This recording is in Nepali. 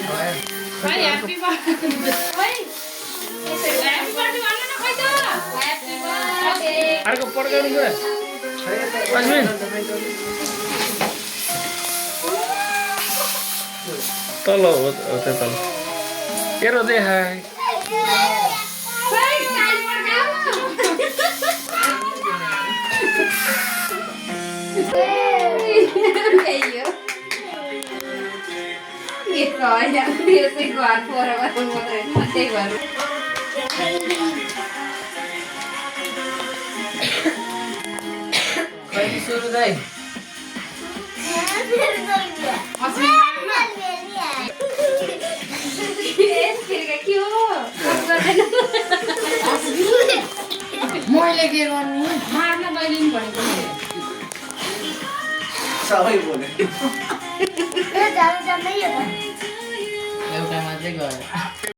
भाइ ह्यापी बर्थडे भाइ ह्यापी बर्थडे भन्नु न खै त ह्यापी बर्थडे अर्को पड्काउनु गयो अश्विन तल हो त्यो तल हेर देखा मैले के गर्नु मार्न मैले नि भनेको सबै बोले जानु जान्दै हो एउटामा चाहिँ गयो